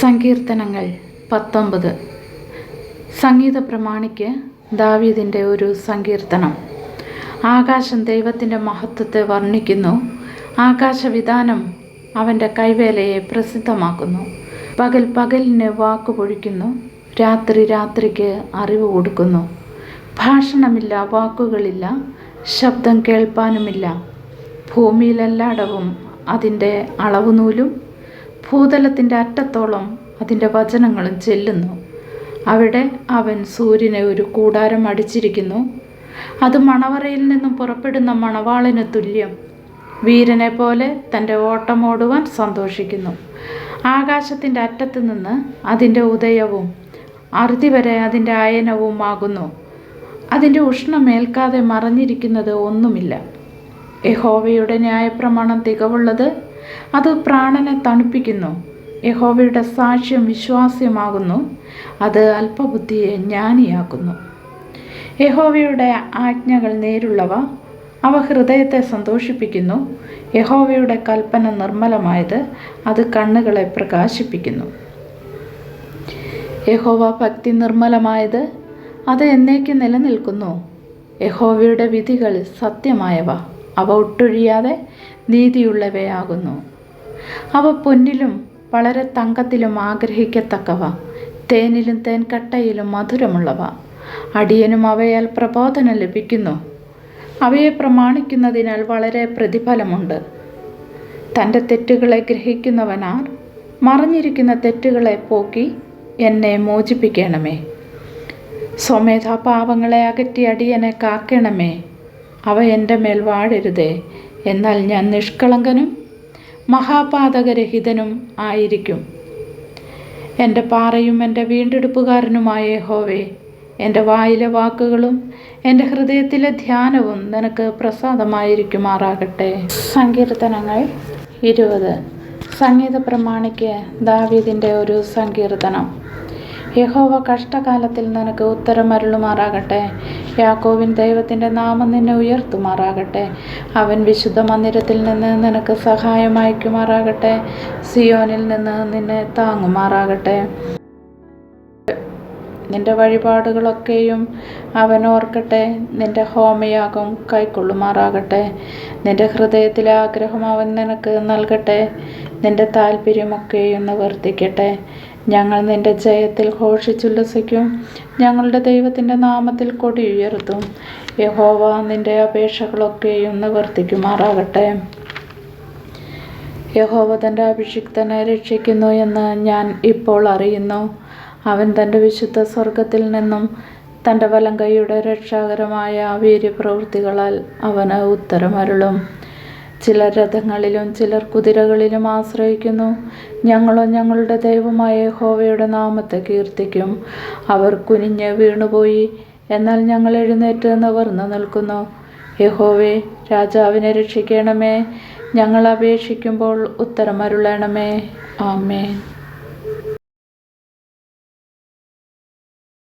സങ്കീർത്തനങ്ങൾ 19. സംഗീത പ്രമാണിക്ക് ദാവീദിൻ്റെ ഒരു സങ്കീർത്തനം. ആകാശം ദൈവത്തിൻ്റെ മഹത്വത്തെ വർണ്ണിക്കുന്നു. ആകാശവിധാനം അവൻ്റെ കൈവേലയെ പ്രസിദ്ധമാക്കുന്നു. പകൽ പകലിന് വാക്കുപൊഴിക്കുന്നു, രാത്രി രാത്രിക്ക് അറിവ് കൊടുക്കുന്നു. ഭാഷണമില്ല, വാക്കുകളില്ല, ശബ്ദം കേൾപ്പാനുമില്ല. ഭൂമിയിലെല്ലായിടവും അതിൻ്റെ അളവുനൂലും ഭൂതലത്തിൻ്റെ അറ്റത്തോളം അതിൻ്റെ വചനങ്ങളും ചെല്ലുന്നു. അവിടെ അവൻ സൂര്യനെ ഒരു കൂടാരം അടിച്ചിരിക്കുന്നു. അത് മണവറയിൽ നിന്നും പുറപ്പെടുന്ന മണവാളിന് തുല്യം. വീരനെ പോലെ തൻ്റെ ഓട്ടമോടുവാൻ സന്തോഷിക്കുന്നു. ആകാശത്തിൻ്റെ അറ്റത്ത് നിന്ന് അതിൻ്റെ ഉദയവും അറുതി വരെ അതിൻ്റെ അയനവുമാകുന്നു. അതിൻ്റെ ഉഷ്ണമേൽക്കാതെ മറഞ്ഞിരിക്കുന്നത് ഒന്നുമില്ല. യഹോവയുടെ ന്യായപ്രമാണം തികവുള്ളത്, അത് പ്രാണനെ തണുപ്പിക്കുന്നു. യഹോവയുടെ സാക്ഷ്യം വിശ്വാസ്യമാകുന്നു, അത് അല്പബുദ്ധിയെ ജ്ഞാനിയാക്കുന്നു. യഹോവയുടെ ആജ്ഞകൾ നേരുള്ളവ, അവ ഹൃദയത്തെ സന്തോഷിപ്പിക്കുന്നു. യഹോവയുടെ കൽപ്പന നിർമ്മലമായത്, അത് കണ്ണുകളെ പ്രകാശിപ്പിക്കുന്നു. യഹോവ ഭക്തി നിർമ്മലമായത്, അത് എന്നേക്ക് നിലനിൽക്കുന്നു. യഹോവയുടെ വിധികൾ സത്യമായവ, അവ ഒട്ടൊഴിയാതെ നീതിയുള്ളവയാകുന്നു. അവ പൊന്നിലും വളരെ തങ്കത്തിലും ആഗ്രഹിക്കത്തക്കവ, തേനിലും തേൻകട്ടയിലും മധുരമുള്ളവ. അടിയനും അവയാൽ പ്രബോധനം ലഭിക്കുന്നു. അവയെ പ്രമാണിക്കുന്നതിനാൽ വളരെ പ്രതിഫലമുണ്ട്. തൻ്റെ തെറ്റുകളെ ഗ്രഹിക്കുന്നവനാർ? മറഞ്ഞിരിക്കുന്ന തെറ്റുകളെ പോക്കി എന്നെ മോചിപ്പിക്കണമേ. സ്വമേധാ പാപങ്ങളെ അകറ്റി അടിയനെ കാക്കണമേ. അവ എൻ്റെ മേൽ വാഴരുതേ, എന്നാൽ ഞാൻ നിഷ്കളങ്കനും മഹാപാതകരഹിതനും ആയിരിക്കും. എൻ്റെ പാറയും എൻ്റെ വീണ്ടെടുപ്പുകാരനുമായ യഹോവേ, എൻ്റെ വായിലെ വാക്കുകളും എൻ്റെ ഹൃദയത്തിലെ ധ്യാനവും നിനക്ക് പ്രസാദമായിരിക്കുമാറാകട്ടെ. സങ്കീർത്തനങ്ങൾ 20. സംഗീത പ്രമാണിക്ക് ദാവീദിൻ്റെ ഒരു സങ്കീർത്തനം. യഹോവ കഷ്ടകാലത്തിൽ നിനക്ക് ഉത്തരമരുളുമാറാകട്ടെ. യാക്കോബിൻ ദൈവത്തിൻ്റെ നാമം നിന്നെ ഉയർത്തുമാറാകട്ടെ. അവൻ വിശുദ്ധ മന്ദിരത്തിൽ നിന്ന് നിനക്ക് സഹായം അയക്കുമാറാകട്ടെ. സിയോനിൽ നിന്ന് നിന്നെ താങ്ങുമാറാകട്ടെ. നിന്റെ വഴിപാടുകളൊക്കെയും അവൻ ഓർക്കട്ടെ. നിന്റെ ഹോമയാഗം കൈക്കൊള്ളുമാറാകട്ടെ. നിന്റെ ഹൃദയത്തിലെ ആഗ്രഹം അവൻ നിനക്ക് നൽകട്ടെ. നിന്റെ താല്പര്യമൊക്കെയും നിവർത്തിക്കട്ടെ. ഞങ്ങൾ നിന്റെ ജയത്തിൽ ഘോഷിച്ചുല്ലസിക്കും. ഞങ്ങളുടെ ദൈവത്തിൻ്റെ നാമത്തിൽ കൊടി ഉയർത്തും. യഹോവ നിന്റെ അപേക്ഷകളൊക്കെയും നിവർത്തിക്കുമാറാകട്ടെ. യഹോവ തൻ്റെ അഭിഷിക്തനെ രക്ഷിക്കുന്നു എന്ന് ഞാൻ ഇപ്പോൾ അറിയുന്നു. അവൻ തൻ്റെ വിശുദ്ധ സ്വർഗത്തിൽ നിന്നും തൻ്റെ വലങ്കൈയുടെ രക്ഷാകരമായ വീര്യപ്രവൃത്തികളാൽ അവന് ഉത്തരമരുളും. ചിലർ രഥങ്ങളിലും ചിലർ കുതിരകളിലും ആശ്രയിക്കുന്നു. ഞങ്ങളോ ഞങ്ങളുടെ ദൈവമായ യഹോവയുടെ നാമത്തെ കീർത്തിക്കും. അവർ കുനിഞ്ഞ് വീണുപോയി, എന്നാൽ ഞങ്ങൾ എഴുന്നേറ്റ് നിവർന്നു നിൽക്കുന്നു. യഹോവേ, രാജാവിനെ രക്ഷിക്കണമേ. ഞങ്ങൾ അപേക്ഷിക്കുമ്പോൾ ഉത്തരമരുളണമേ. ആമേൻ.